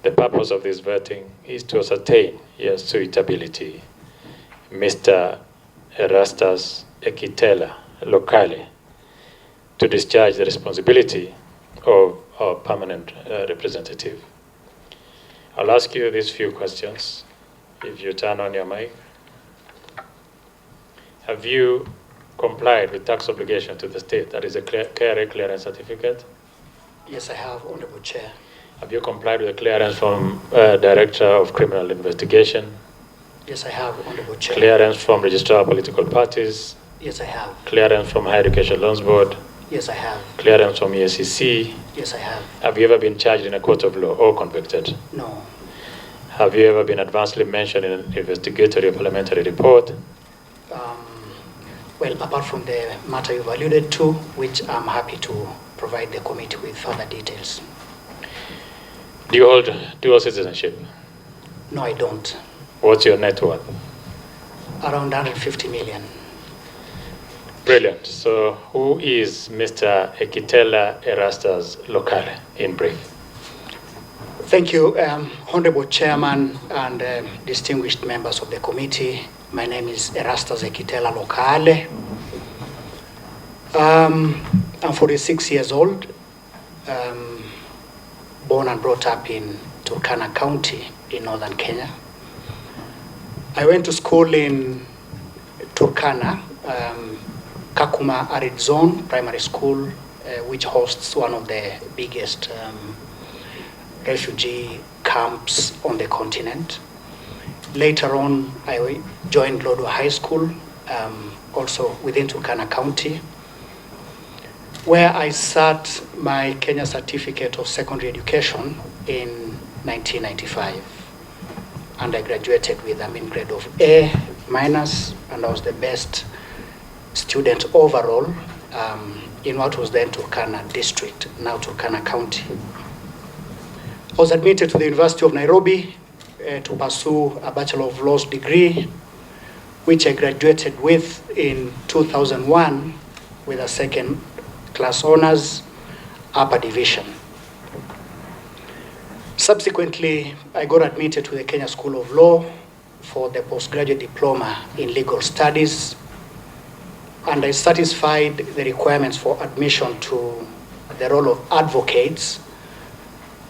The purpose of this vetting is to ascertain your suitability. Mr. Erastus Ekitela Lokaale, to discharge the responsibility of our permanent representative. I'll ask you these few questions. If you turn on your mic. Have you complied with tax obligation to the state? That is a KRA clearance certificate. Yes, I have, Honorable Chair. Have you complied with the clearance from Director of Criminal Investigation? Yes, I have, Honorable Chair. Clearance from Registrar of Political Parties? Yes, I have. Clearance from Higher Education Loans Board? Yes, I have. Clearance from EACC? Yes, I have. Have you ever been charged in a court of law or convicted? No. Have you ever been advancedly mentioned in an investigatory or parliamentary report? Well, apart from the matter you've alluded to, which I'm happy to provide the committee with further details. Do you hold dual citizenship? No, I don't. What's your net worth? Around 150 million. Brilliant. So who is Mr. Ekitela Erastus Lokaale in brief? Thank you, Honorable Chairman and distinguished members of the committee. My name is Erastus Ekitela Lokaale. I'm 46 years old, born and brought up in Turkana County in northern Kenya. I went to school in Turkana, Kakuma Arid Zone Primary School, which hosts one of the biggest refugee camps on the continent. Later on, I joined Lodwar High School, also within Turkana County, where I sat my Kenya Certificate of Secondary Education in 1995. And I graduated with a mean grade of A-, and I was the best student overall in what was then Turkana District, now Turkana County. I was admitted to the University of Nairobi to pursue a Bachelor of Laws degree, which I graduated with in 2001 with a second-class honors, upper division. Subsequently, I got admitted to the Kenya School of Law for the postgraduate diploma in legal studies, and I satisfied the requirements for admission to the role of advocates,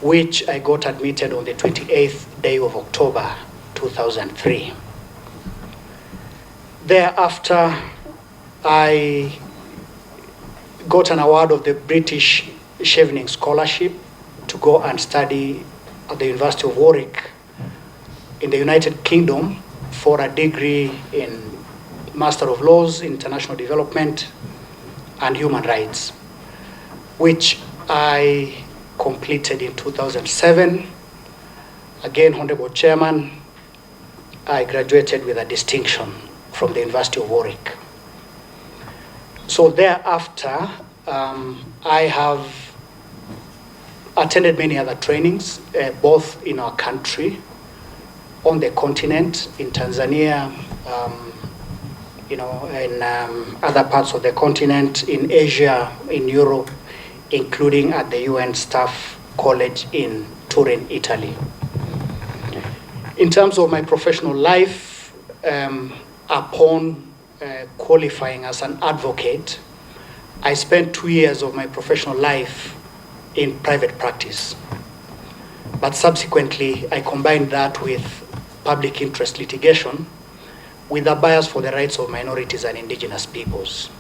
which I got admitted on the 28th day of October 2003. Thereafter, I got an award of the British Chevening Scholarship to go and study at the University of Warwick in the United Kingdom for a degree in Master of Laws, International Development, and Human Rights, which I completed in 2007. Again, Honorable Chairman, I graduated with a distinction from the University of Warwick. So thereafter, I have attended many other trainings, both in our country, on the continent, in Tanzania, in other parts of the continent, in Asia, in Europe, including at the UN Staff College in Turin, Italy. In terms of my professional life, upon qualifying as an advocate, I spent 2 years of my professional life in private practice. But subsequently, I combined that with public interest litigation with a bias for the rights of minorities and indigenous peoples.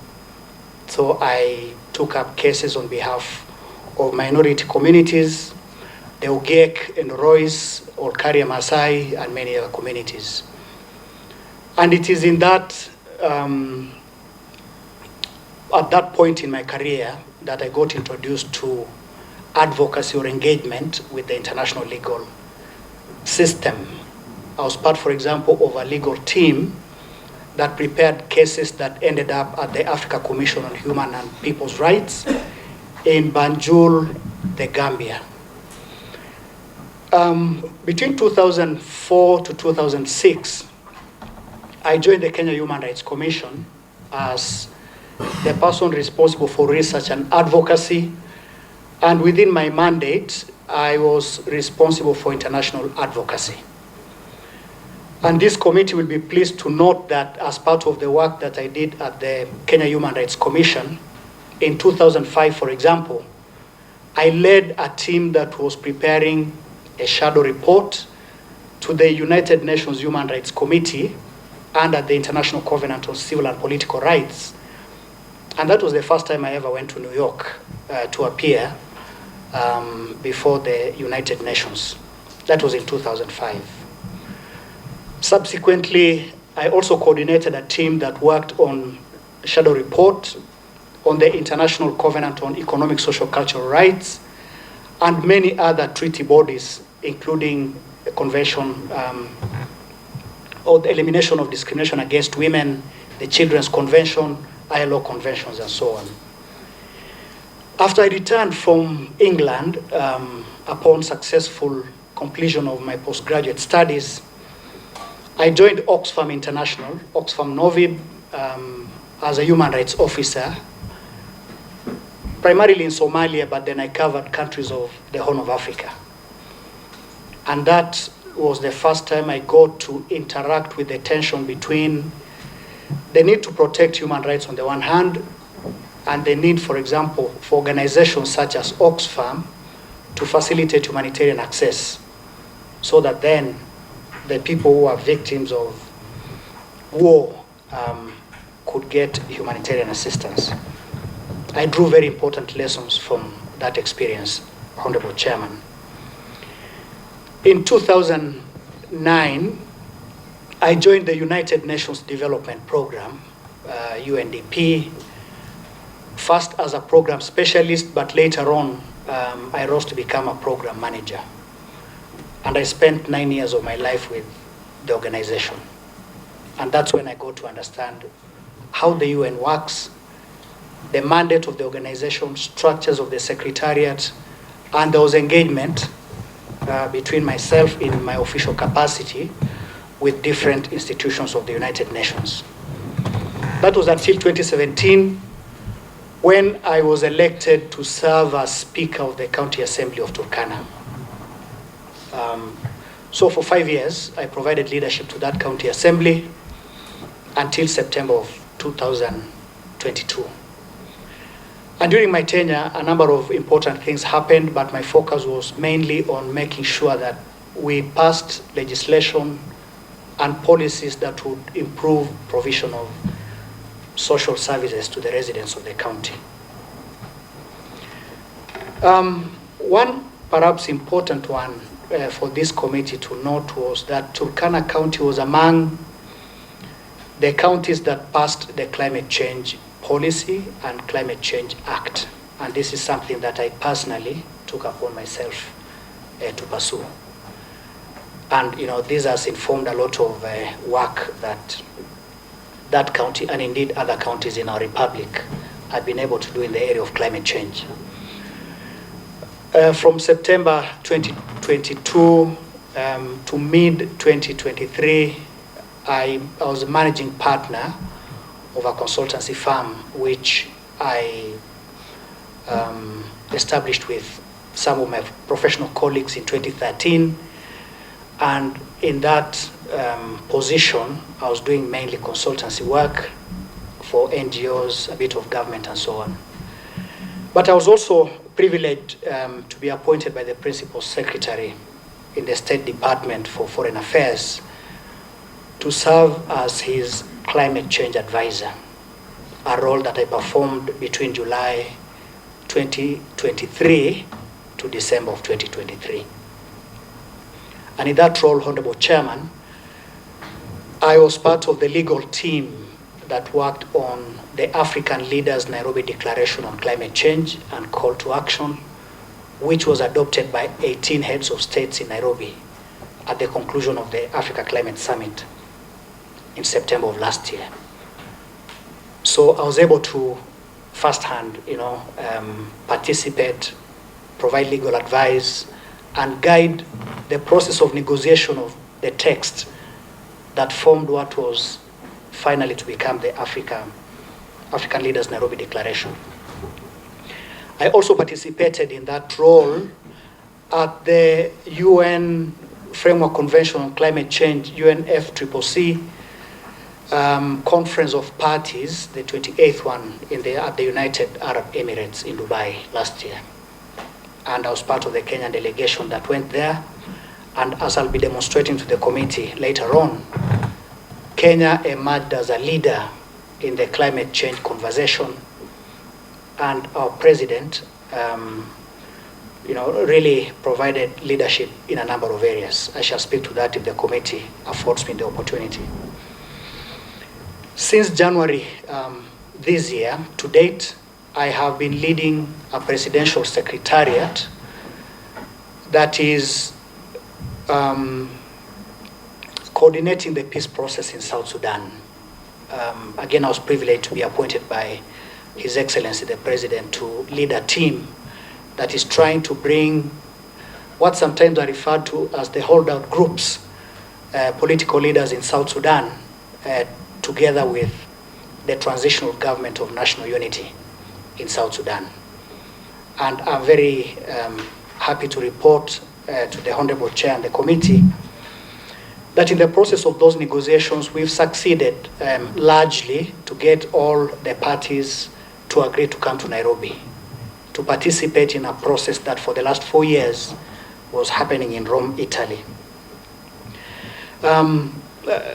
So I took up cases on behalf of minority communities, the Ogiek and Rois, Olkaria Maasai, and many other communities. And it is in that, at that point in my career, that I got introduced to advocacy or engagement with the international legal system. I was part, for example, of a legal team that prepared cases that ended up at the Africa Commission on Human and People's Rights in Banjul, the Gambia. Between 2004 to 2006, I joined the Kenya Human Rights Commission as the person responsible for research and advocacy, and within my mandate, I was responsible for international advocacy. And this committee will be pleased to note that as part of the work that I did at the Kenya Human Rights Commission, in 2005, for example, I led a team that was preparing a shadow report to the United Nations Human Rights Committee under the International Covenant on Civil and Political Rights. And that was the first time I ever went to New York to appear before the United Nations. That was in 2005. Subsequently, I also coordinated a team that worked on a shadow report on the International Covenant on Economic, Social, Cultural Rights, and many other treaty bodies, including the Convention on the Elimination of Discrimination Against Women, the Children's Convention, ILO conventions, and so on. After I returned from England, upon successful completion of my postgraduate studies, I joined Oxfam International, Oxfam Novib, as a human rights officer, primarily in Somalia, but then I covered countries of the Horn of Africa. And that was the first time I got to interact with the tension between the need to protect human rights on the one hand, and the need, for example, for organizations such as Oxfam to facilitate humanitarian access, so that then the people who are victims of war could get humanitarian assistance. I drew very important lessons from that experience, Honorable Chairman. In 2009, I joined the United Nations Development Program, UNDP, first as a program specialist, but later on, I rose to become a program manager. And I spent 9 years of my life with the organization. And that's when I got to understand how the UN works, the mandate of the organization, structures of the secretariat, and there was engagement between myself in my official capacity with different institutions of the United Nations. That was until 2017, when I was elected to serve as Speaker of the County Assembly of Turkana. So for 5 years, I provided leadership to that county assembly until September of 2022. And during my tenure, a number of important things happened, but my focus was mainly on making sure that we passed legislation and policies that would improve provision of social services to the residents of the county. One perhaps important one for this committee to note was that Turkana County was among the counties that passed the Climate Change Policy and Climate Change Act. And this is something that I personally took upon myself to pursue. And this has informed a lot of work that that county, and indeed other counties in our republic, have been able to do in the area of climate change. From September 2022 to mid-2023, I was a managing partner of a consultancy firm which I established with some of my professional colleagues in 2013. And in that position, I was doing mainly consultancy work for NGOs, a bit of government and so on. But I was also privileged to be appointed by the Principal Secretary in the State Department for Foreign Affairs to serve as his climate change advisor, a role that I performed between July 2023 to December of 2023. And in that role, Honorable Chairman, I was part of the legal team that worked on the African Leaders Nairobi Declaration on Climate Change and Call to Action, which was adopted by 18 heads of states in Nairobi at the conclusion of the Africa Climate Summit in September of last year. So I was able to firsthand, participate, provide legal advice, and guide the process of negotiation of the text that formed what was finally to become the African Leaders Nairobi Declaration. I also participated in that role at the UN Framework Convention on Climate Change, UNFCCC, Conference of Parties, the 28th one at the United Arab Emirates in Dubai last year. And I was part of the Kenyan delegation that went there. And as I'll be demonstrating to the committee later on, Kenya emerged as a leader in the climate change conversation. And our president, really provided leadership in a number of areas. I shall speak to that if the committee affords me the opportunity. Since January this year, to date, I have been leading a presidential secretariat that is coordinating the peace process in South Sudan. Again, I was privileged to be appointed by His Excellency the President to lead a team that is trying to bring what sometimes are referred to as the holdout groups, political leaders in South Sudan, together with the transitional government of national unity in South Sudan. And I'm very happy to report to the Honorable Chair and the committee that in the process of those negotiations, we've succeeded largely to get all the parties to agree to come to Nairobi to participate in a process that for the last 4 years was happening in Rome, Italy.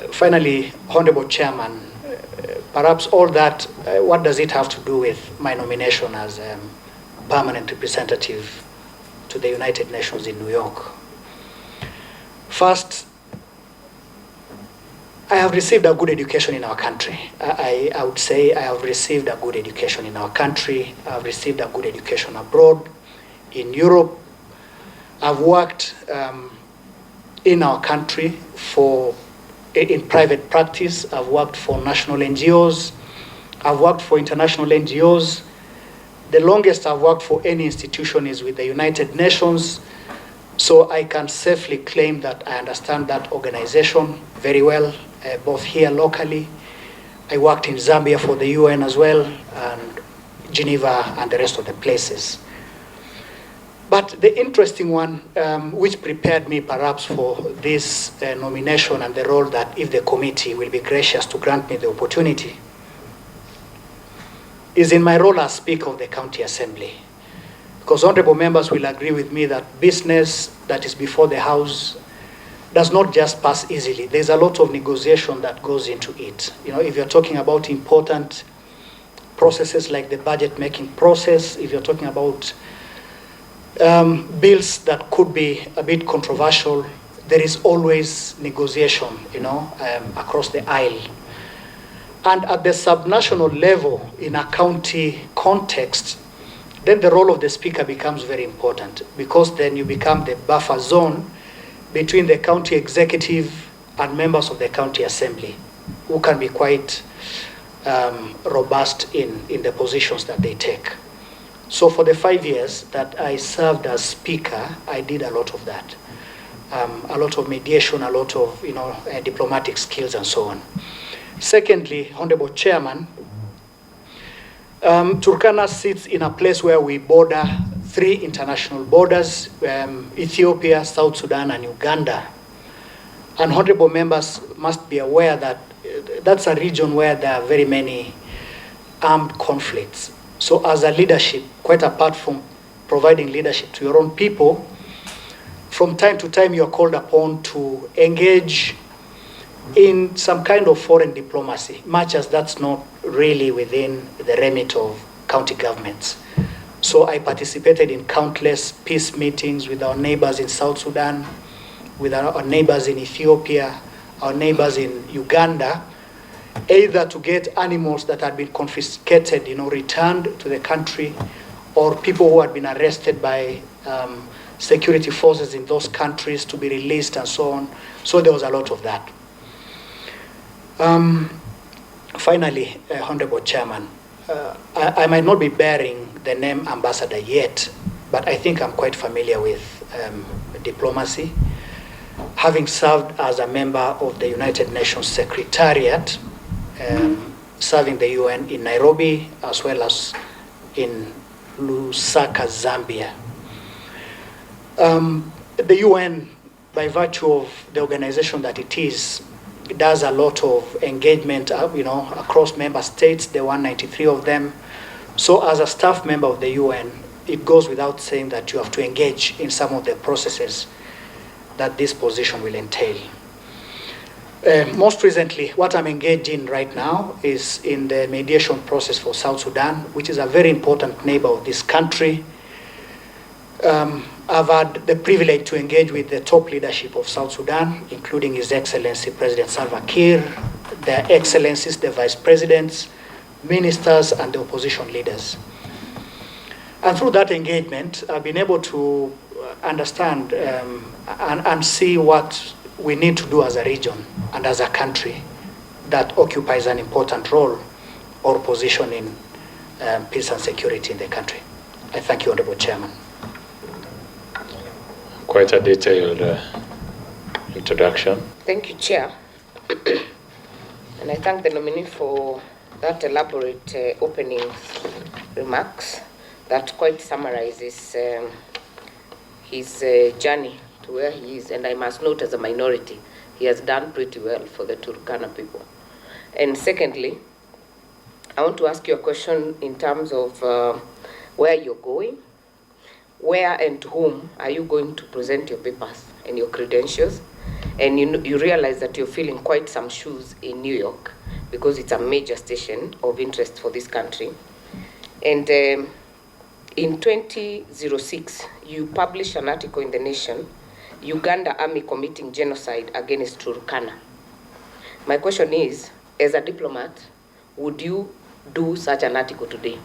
Finally, Honorable Chairman, perhaps all that, what does it have to do with my nomination as permanent representative to the United Nations in New York? First, I have received a good education in our country. I would say I have received a good education in our country. I've received a good education abroad, in Europe. I've worked in our country in private practice. I've worked for national NGOs. I've worked for international NGOs. The longest I've worked for any institution is with the United Nations. So I can safely claim that I understand that organization very well, both here locally. I worked in Zambia for the UN as well, and Geneva and the rest of the places. But the interesting one, which prepared me perhaps for this nomination and the role that if the committee will be gracious to grant me the opportunity, is in my role as Speaker of the County Assembly. Because honorable members will agree with me that business that is before the House does not just pass easily. There's a lot of negotiation that goes into it. If you're talking about important processes like the budget making process, if you're talking about bills that could be a bit controversial, there is always negotiation, across the aisle. And at the subnational level, in a county context, then the role of the Speaker becomes very important, because then you become the buffer zone between the county executive and members of the county assembly, who can be quite robust in the positions that they take. So for the 5 years that I served as Speaker, I did a lot of that. A lot of mediation, a lot of diplomatic skills and so on. Secondly, Honorable Chairman, Turkana sits in a place where we border 3 international borders, Ethiopia, South Sudan, and Uganda. And honorable members must be aware that that's a region where there are very many armed conflicts. So as a leadership, quite apart from providing leadership to your own people, from time to time you're called upon to engage in some kind of foreign diplomacy, much as that's not really within the remit of county governments. So I participated in countless peace meetings with our neighbors in South Sudan, with our neighbors in Ethiopia, our neighbors in Uganda, either to get animals that had been confiscated, returned to the country, or people who had been arrested by security forces in those countries to be released and so on. So there was a lot of that. Finally, Honorable Chairman, I might not be bearing the name ambassador yet, but I think I'm quite familiar with diplomacy. Having served as a member of the United Nations Secretariat, serving the UN in Nairobi, as well as in Lusaka, Zambia. The UN, by virtue of the organization that it is, it does a lot of engagement, across member states, the 193 of them. So as a staff member of the UN, it goes without saying that you have to engage in some of the processes that this position will entail. Most recently, what I'm engaged in right now is in the mediation process for South Sudan, which is a very important neighbor of this country. I've had the privilege to engage with the top leadership of South Sudan, including His Excellency President Salva Kiir, their excellencies, the vice presidents, ministers, and the opposition leaders. And through that engagement, I've been able to understand and see what we need to do as a region and as a country that occupies an important role or position in peace and security in the country. I thank you, Honorable Chairman. Quite a detailed introduction. Thank you, Chair. And I thank the nominee for that elaborate opening remarks that quite summarizes his journey to where he is. And I must note, as a minority, he has done pretty well for the Turkana people. And secondly, I want to ask you a question in terms of where you're going. Where and to whom are you going to present your papers and your credentials? And you realize that you're filling quite some shoes in New York because it's a major station of interest for this country. And in 2006, you published an article in The Nation, Uganda Army committing genocide against Turkana. My question is, as a diplomat, would you do such an article today?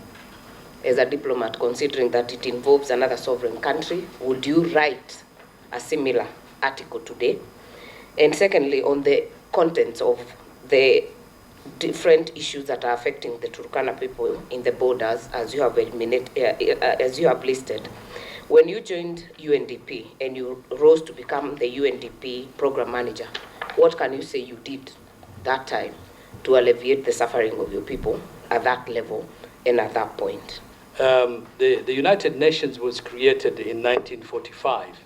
As a diplomat, considering that it involves another sovereign country, would you write a similar article today? And secondly, on the contents of the different issues that are affecting the Turkana people in the borders, as you have listed, when you joined UNDP and you rose to become the UNDP program manager, what can you say you did that time to alleviate the suffering of your people at that level and at that point? The United Nations was created in 1945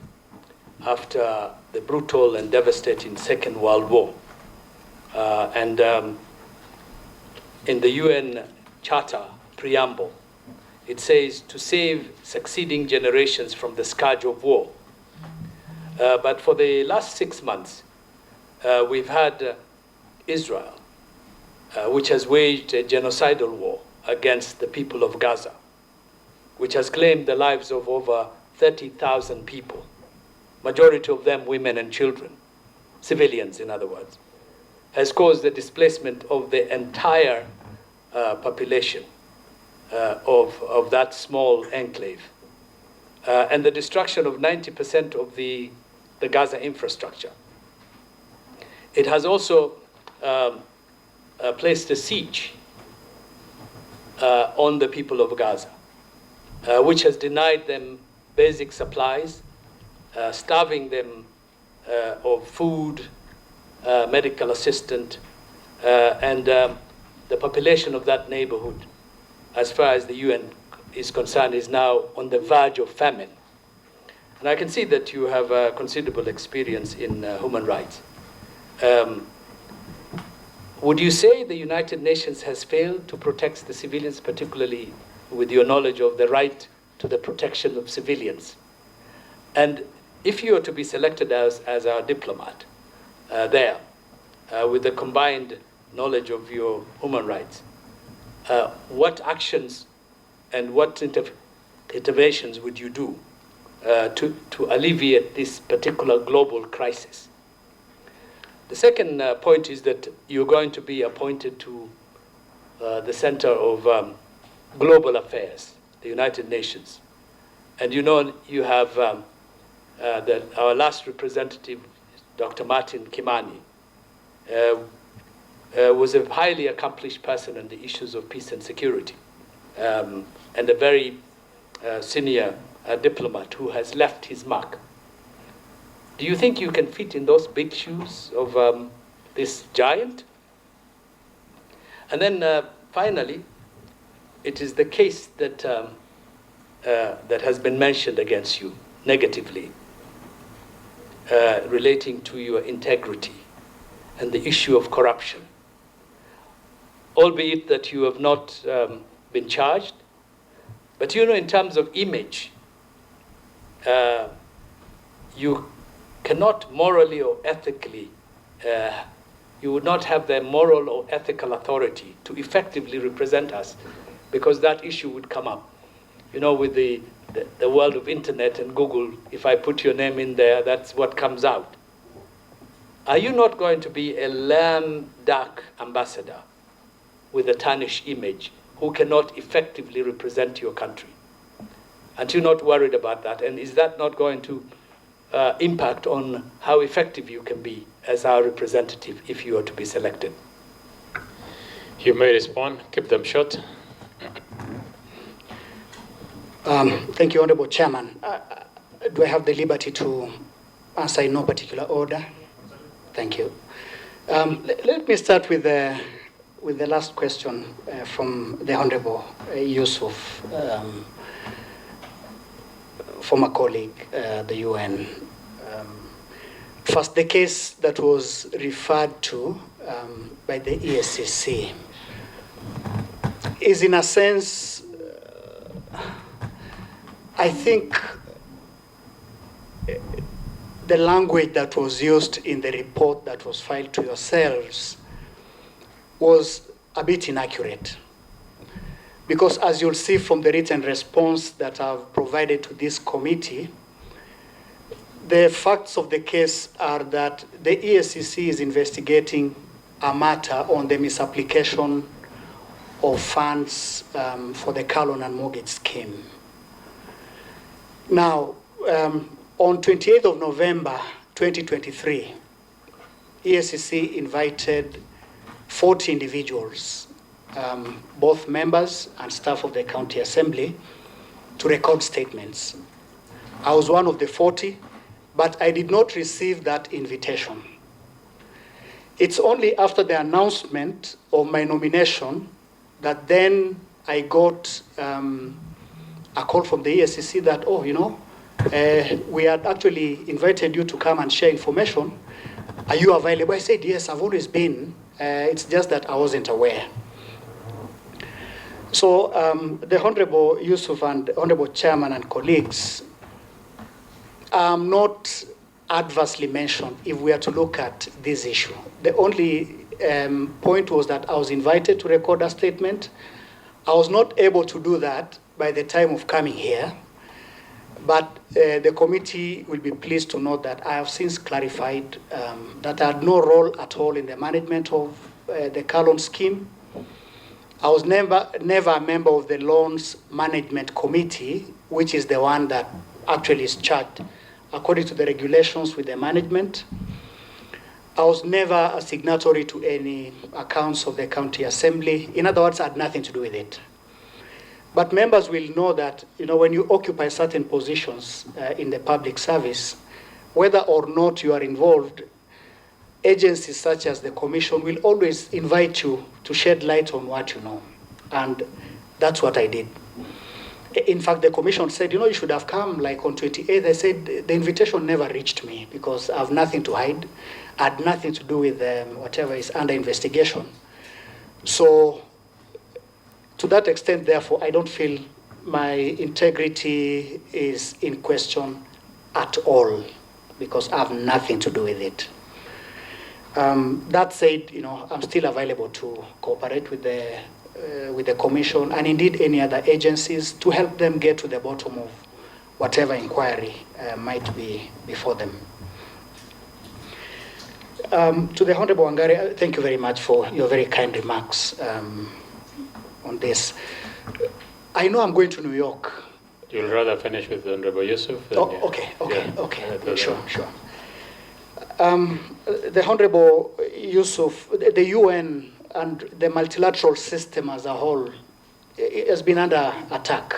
after the brutal and devastating Second World War. In the UN Charter Preamble, it says to save succeeding generations from the scourge of war. But for the last 6 months, we've had Israel, which has waged a genocidal war against the people of Gaza, which has claimed the lives of over 30,000 people, majority of them women and children, civilians in other words, has caused the displacement of the entire population of that small enclave, and the destruction of 90% of the Gaza infrastructure. It has also placed a siege on the people of Gaza, which has denied them basic supplies, starving them of food, medical assistance, and the population of that neighborhood, as far as the UN is concerned, is now on the verge of famine. And I can see that you have considerable experience in human rights. Would you say the United Nations has failed to protect the civilians, particularly with your knowledge of the right to the protection of civilians? And if you are to be selected as our diplomat there, with the combined knowledge of your human rights, what actions and what interventions would you do to alleviate this particular global crisis? The second point is that you're going to be appointed to the Center of Global Affairs, the United Nations. And you know you have our last representative, Dr. Martin Kimani, was a highly accomplished person on the issues of peace and security, and a very senior diplomat who has left his mark. Do you think you can fit in those big shoes of this giant? And then finally, it is the case that that has been mentioned against you negatively relating to your integrity and the issue of corruption, albeit that you have not been charged. But you know, in terms of image, you cannot morally or ethically, you would not have the moral or ethical authority to effectively represent us, because that issue would come up. You know, with the world of internet and Google, if I put your name in there, that's what comes out. Are you not going to be a lame duck ambassador with a tarnished image who cannot effectively represent your country? Aren't you not worried about that? And is that not going to impact on how effective you can be as our representative if you are to be selected? You may respond. Keep them short. Thank you, Honorable Chairman. Do I have the liberty to answer in no particular order? Thank you. Let me start with the last question from the Honorable Yusuf, former colleague, the UN. First, the case that was referred to by the ESCC is, in a sense, I think the language that was used in the report that was filed to yourselves was a bit inaccurate. Because as you'll see from the written response that I've provided to this committee, the facts of the case are that the ESCC is investigating a matter on the misapplication of funds for the car loan and mortgage scheme. Now, on 28th of November 2023, ESCC invited 40 individuals, both members and staff of the County Assembly, to record statements. I was one of the 40, but I did not receive that invitation. It's only after the announcement of my nomination that then I got a call from the ESCC that, oh, you know, we had actually invited you to come and share information. Are you available? I said, yes, I've always been. It's just that I wasn't aware. So the Honorable Yusuf and Honorable Chairman and colleagues, not adversely mentioned if we are to look at this issue. The only point was that I was invited to record a statement. I was not able to do that by the time of coming here, but the committee will be pleased to note that I have since clarified that I had no role at all in the management of the car loan scheme. I was never a member of the loans management committee, which is the one that actually is charged according to the regulations with the management. I was never a signatory to any accounts of the County Assembly. In other words, I had nothing to do with it. But members will know that, you know, when you occupy certain positions in the public service, whether or not you are involved, agencies such as the Commission will always invite you to shed light on what you know. And that's what I did. In fact, the Commission said, you know, you should have come like on 28th. I said, the invitation never reached me because I have nothing to hide. I had nothing to do with whatever is under investigation. So, to that extent, therefore, I don't feel my integrity is in question at all because I have nothing to do with it. That said, you know, I'm still available to cooperate with the Commission and indeed any other agencies to help them get to the bottom of whatever inquiry might be before them. To the Honorable Wangari, thank you very much for your very kind remarks on this. I know I'm going to New York. You'll rather finish with Honorable Yusuf? Okay. Sure. The Honorable Yusuf, the UN and the multilateral system as a whole has been under attack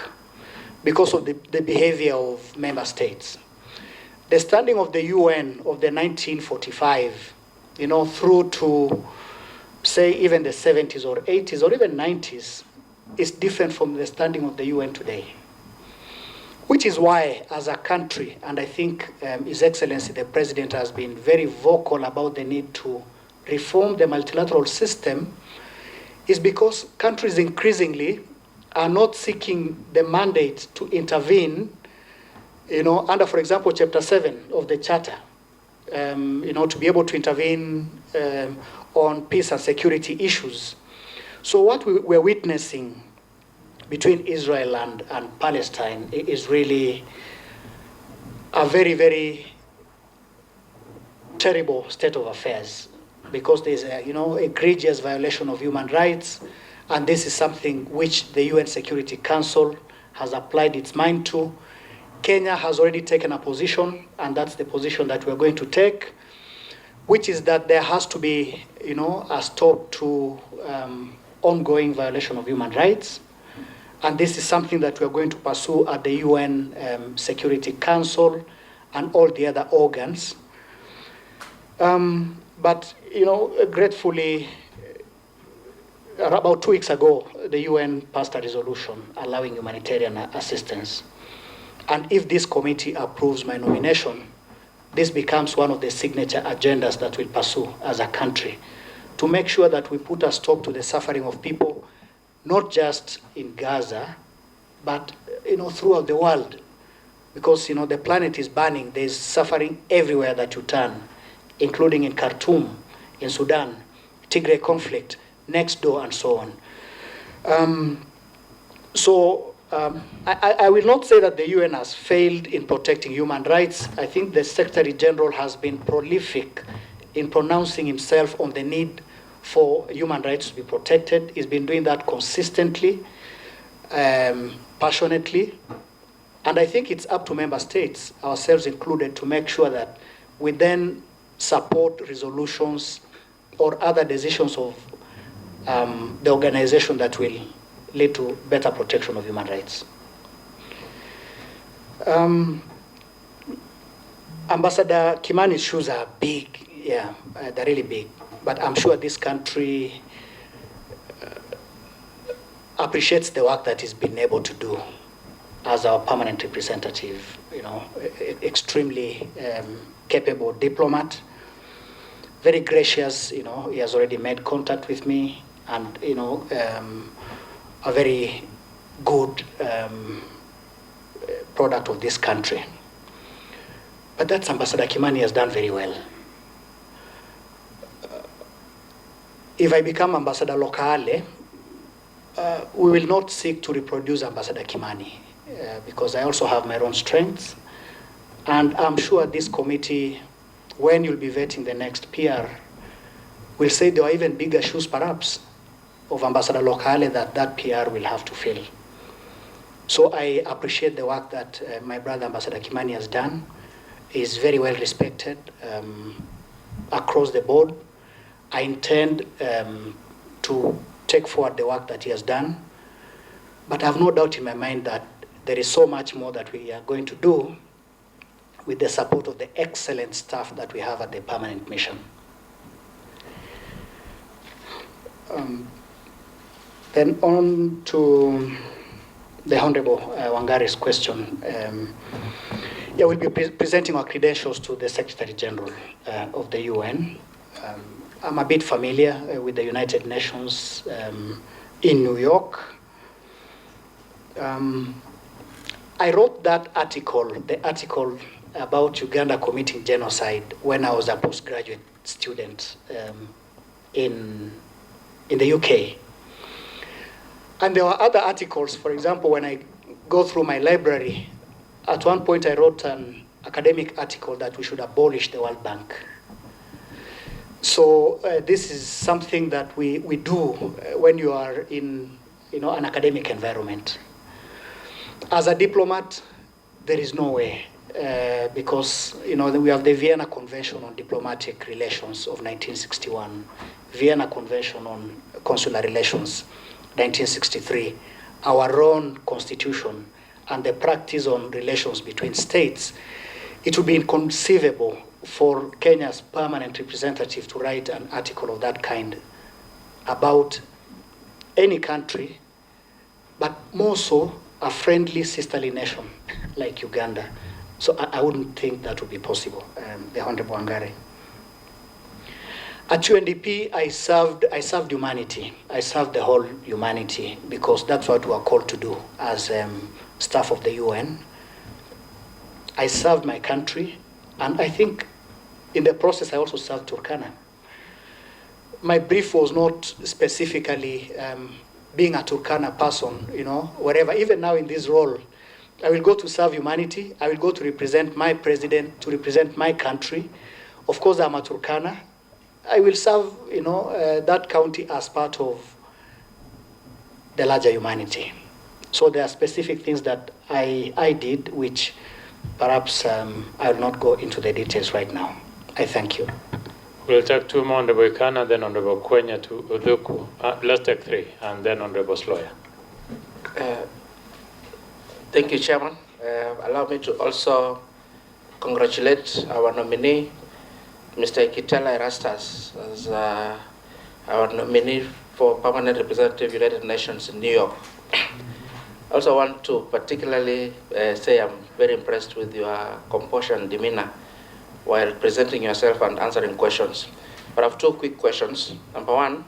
because of the behavior of member states. The standing of the UN of the 1945, you know, through to, say, even the 70s or 80s or even 90s, is different from the standing of the UN today. Which is why, as a country, and I think His Excellency the President has been very vocal about the need to reform the multilateral system, is because countries increasingly are not seeking the mandate to intervene, under, for example, Chapter 7 of the Charter, to be able to intervene on peace and security issues. So what we're witnessing between Israel and Palestine is really a very, very terrible state of affairs, because there's a, egregious violation of human rights, and this is something which the UN Security Council has applied its mind to. Kenya has already taken a position, and that's the position that we're going to take, which is that there has to be, a stop to ongoing violation of human rights. And this is something that we're going to pursue at the UN Security Council and all the other organs. But, gratefully, about 2 weeks ago, the UN passed a resolution allowing humanitarian assistance. And if this committee approves my nomination, this becomes one of the signature agendas that we'll pursue as a country, to make sure that we put a stop to the suffering of people, not just in Gaza, but throughout the world. Because the planet is burning, there's suffering everywhere that you turn, including in Khartoum, in Sudan, Tigray conflict, next door, and so on. I will not say that the UN has failed in protecting human rights. I think the Secretary General has been prolific in pronouncing himself on the need for human rights to be protected. He's been doing that consistently, passionately. And I think it's up to member states, ourselves included, to make sure that we then support resolutions or other decisions of the organization that will lead to better protection of human rights. Ambassador Kimani's shoes are big, they're really big. But I'm sure this country appreciates the work that he's been able to do as our permanent representative, extremely capable diplomat, very gracious, he has already made contact with me, and, a very good product of this country. But that's Ambassador Kimani has done very well. If I become Ambassador Lokaale, we will not seek to reproduce Ambassador Kimani, because I also have my own strengths. And I'm sure this committee, when you'll be vetting the next PR, will say there are even bigger shoes, perhaps, of Ambassador Lokaale that PR will have to fill. So I appreciate the work that my brother Ambassador Kimani has done. He's very well respected across the board. I intend to take forward the work that he has done, but I have no doubt in my mind that there is so much more that we are going to do with the support of the excellent staff that we have at the permanent mission. Then on to the Honorable Wangari's question. We'll be presenting our credentials to the Secretary General of the UN. I'm a bit familiar with the United Nations in New York. I wrote that article, the article about Uganda committing genocide, when I was a postgraduate student in the UK. And there were other articles. For example, when I go through my library, at one point I wrote an academic article that we should abolish the World Bank. So this is something that we do when you are in an academic environment. As a diplomat, there is no way, because we have the Vienna Convention on Diplomatic Relations of 1961, Vienna Convention on Consular Relations 1963, our own constitution, and the practice on relations between states. It would be inconceivable for Kenya's permanent representative to write an article of that kind about any country, but more so a friendly sisterly nation like Uganda. So I wouldn't think that would be possible, the Honorable Wangari. At UNDP, I served humanity. I served the whole humanity because that's what we are called to do as staff of the UN. I served my country, and I think in the process I also served Turkana. My brief was not specifically being a Turkana person, wherever. Even now in this role, I will go to serve humanity. I will go to represent my president, to represent my country. Of course, I'm a Turkana. I will serve, that county as part of the larger humanity. So there are specific things that I did, which perhaps I will not go into the details right now. I thank you. We'll take two more, Honorable Ikana, then Honorable Kwenya to Udhuku. Let's take three, and then Honorable Sloya. Thank you, Chairman. Allow me to also congratulate our nominee, Mr. Ekitela Erastus, as our nominee for Permanent Representative United Nations in New York. I also want to particularly say I'm very impressed with your composure and demeanor while presenting yourself and answering questions. But I have two quick questions. Number one,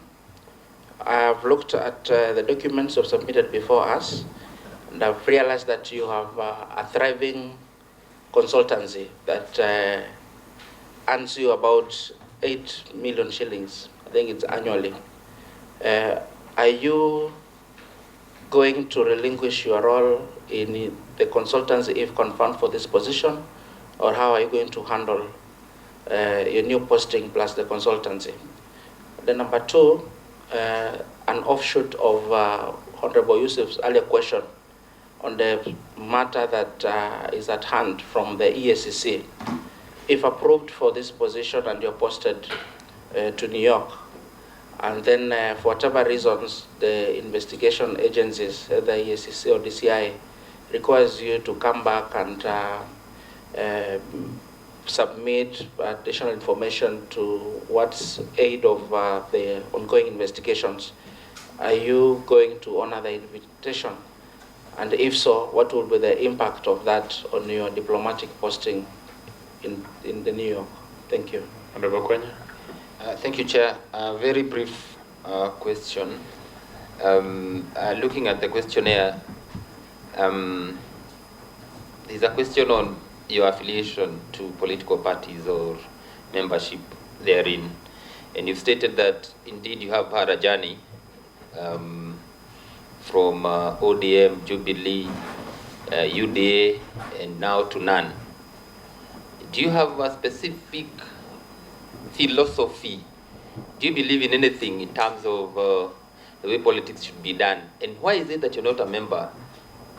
I have looked at the documents you've submitted before us, and I've realized that you have a thriving consultancy that earns you about 8 million shillings. I think it's annually. Are you going to relinquish your role in the consultancy if confirmed for this position? Or how are you going to handle your new posting plus the consultancy? Then number two, an offshoot of Honorable Yusuf's earlier question on the matter that is at hand from the EACC. If approved for this position and you're posted to New York, and then for whatever reasons the investigation agencies, the EACC or DCI, requires you to come back and submit additional information towards aid of the ongoing investigations, are you going to honor the invitation? And if so, what will be the impact of that on your diplomatic posting in the New York? Thank you. Honorable Kwenya. Thank you, Chair. A very brief question. Looking at the questionnaire, there's a question on your affiliation to political parties or membership therein. And you've stated that indeed you have had a journey from ODM, Jubilee, UDA, and now to none. Do you have a specific philosophy? Do you believe in anything in terms of the way politics should be done? And why is it that you're not a member,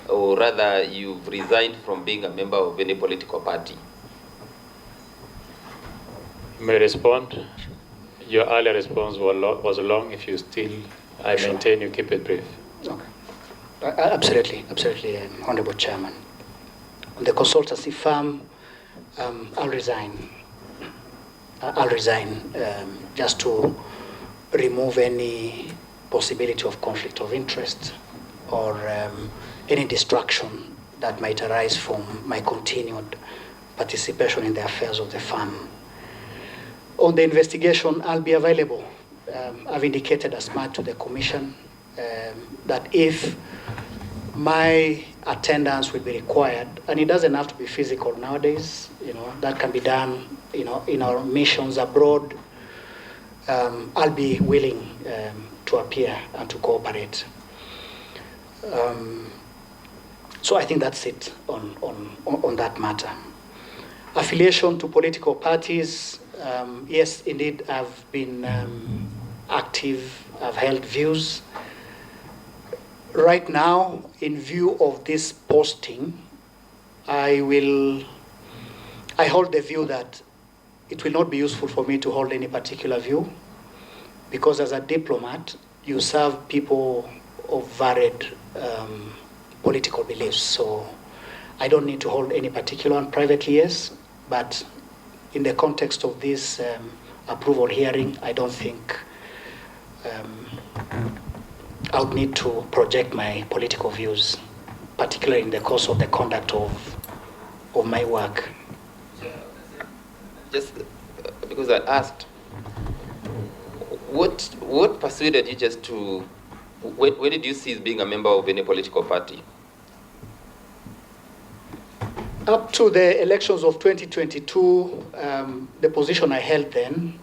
or rather you've resigned from being a member of any political party? May I respond? Your earlier response was long. If you still, I maintain you keep it brief. Okay. Absolutely, Honorable Chairman. On the consultancy firm, I'll resign. Just to remove any possibility of conflict of interest or any distraction that might arise from my continued participation in the affairs of the firm. On the investigation, I'll be available. I've indicated as much to the Commission that if my attendance will be required, and it doesn't have to be physical nowadays, that can be done, in our missions abroad, I'll be willing to appear and to cooperate. So I think that's it on that matter. Affiliation to political parties, yes, indeed, I've been active, I've held views. Right now, in view of this posting, I hold the view that it will not be useful for me to hold any particular view, because as a diplomat, you serve people of varied political beliefs. So I don't need to hold any particular one privately, yes, but in the context of this approval hearing, I don't think I would need to project my political views, particularly in the course of the conduct of of my work. Just because I asked, what persuaded you just to, when did you cease being a member of any political party? Up to the elections of 2022, the position I held then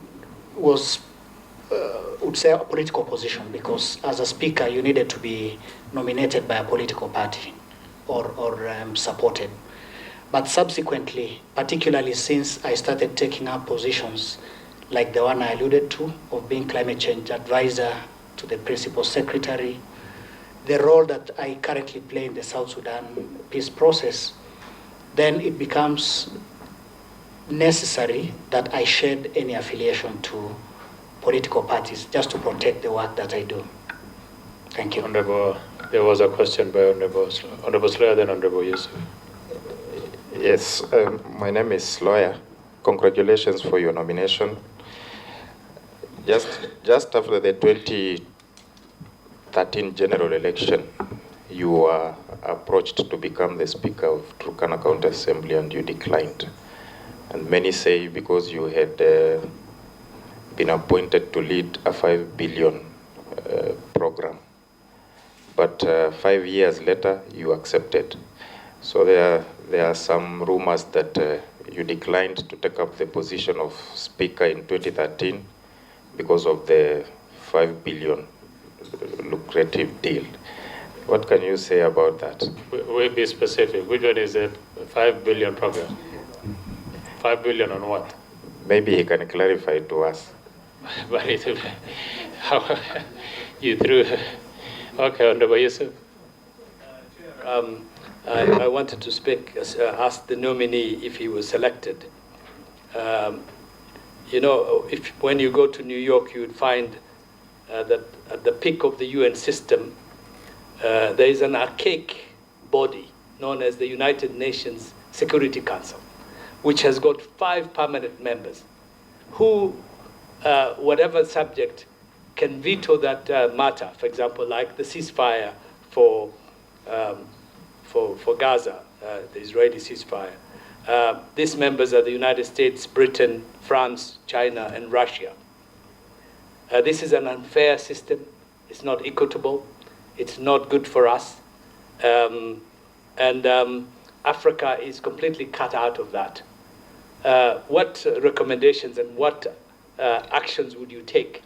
was, would say, a political position, because as a speaker, you needed to be nominated by a political party or supported. But subsequently, particularly since I started taking up positions like the one I alluded to, of being climate change advisor to the principal secretary, the role that I currently play in the South Sudan peace process, then it becomes necessary that I shed any affiliation to political parties just to protect the work that I do. Thank you. Honorable, there was a question by Honorable Sloya, then Honorable Yusuf. Yes, my name is Lawyer. Congratulations for your nomination. Just after the 2013 general election, you were approached to become the Speaker of Turkana County Assembly and you declined. And many say because you had been appointed to lead a 5 billion program. But 5 years later, you accepted. So there are some rumors that you declined to take up the position of Speaker in 2013 because of the 5 billion lucrative deal. What can you say about that? We'll be specific. Which one is it? 5 billion program? 5 billion on what? Maybe he can clarify to us. But how you threw? Okay, Honorable Yusuf. I wanted to ask the nominee if he was selected. You know, when you go to New York, you would find that at the peak of the UN system, there is an archaic body known as the United Nations Security Council, which has got 5 permanent members who, whatever subject, can veto that matter. For example, like the ceasefire for Gaza, the Israeli ceasefire. These members are the United States, Britain, France, China, and Russia. This is an unfair system. It's not equitable. It's not good for us. Africa is completely cut out of that. What recommendations and what actions would you take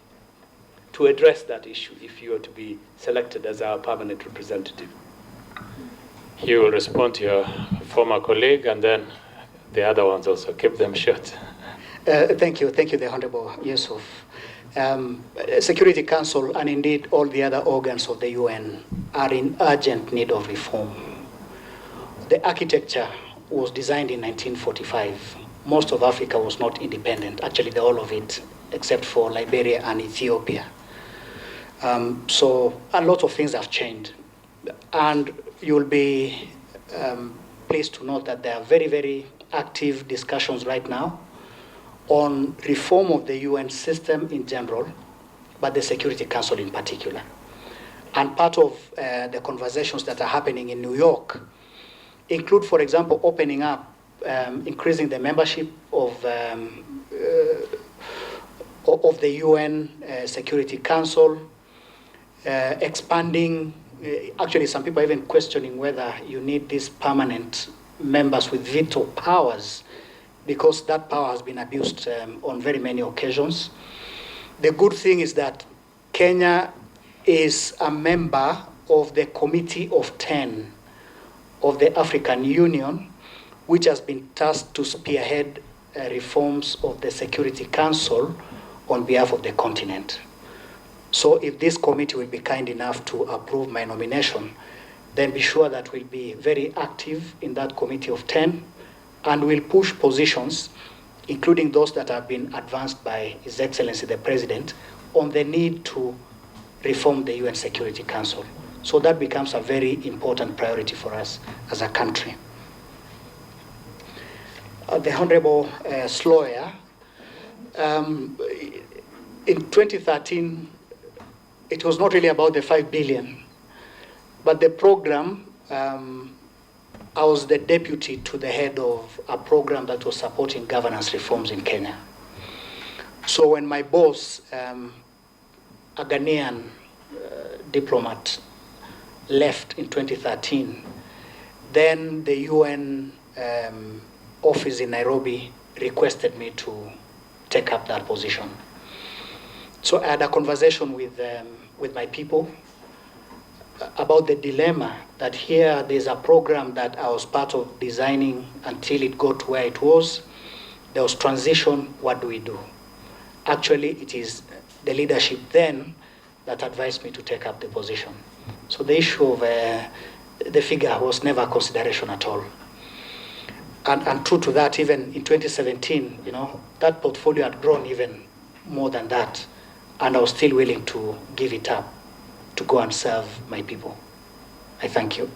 to address that issue if you were to be selected as our permanent representative? He will respond to your former colleague, and then the other ones also. Keep them short. Thank you, the Honorable Yusuf. Security Council and indeed all the other organs of the UN are in urgent need of reform. The architecture was designed in 1945. Most of Africa was not independent, actually the whole of it, except for Liberia and Ethiopia. So a lot of things have changed. And you'll be pleased to note that there are very, very active discussions right now on reform of the UN system in general, but the Security Council in particular. And part of the conversations that are happening in New York include, for example, opening up, increasing the membership of the UN Security Council, expanding. Actually, some people are even questioning whether you need these permanent members with veto powers, because that power has been abused on very many occasions. The good thing is that Kenya is a member of the Committee of 10 of the African Union, which has been tasked to spearhead reforms of the Security Council on behalf of the continent. So if this committee will be kind enough to approve my nomination, then be sure that we'll be very active in that Committee of 10, and we'll push positions, including those that have been advanced by His Excellency the President, on the need to reform the UN Security Council. So that becomes a very important priority for us as a country. The Honorable Sloya, in 2013, it was not really about the 5 billion, but the program I was the deputy to the head of a program that was supporting governance reforms in Kenya. So when my boss, a Ghanaian diplomat, left in 2013, then the UN office in Nairobi requested me to take up that position. So I had a conversation with my people about the dilemma that here there's a program that I was part of designing until it got to where it was. There was transition, what do we do? Actually, it is the leadership then that advised me to take up the position. So the issue of the figure was never a consideration at all. And true to that, even in 2017, that portfolio had grown even more than that, and I was still willing to give it up to go and serve my people. I thank you.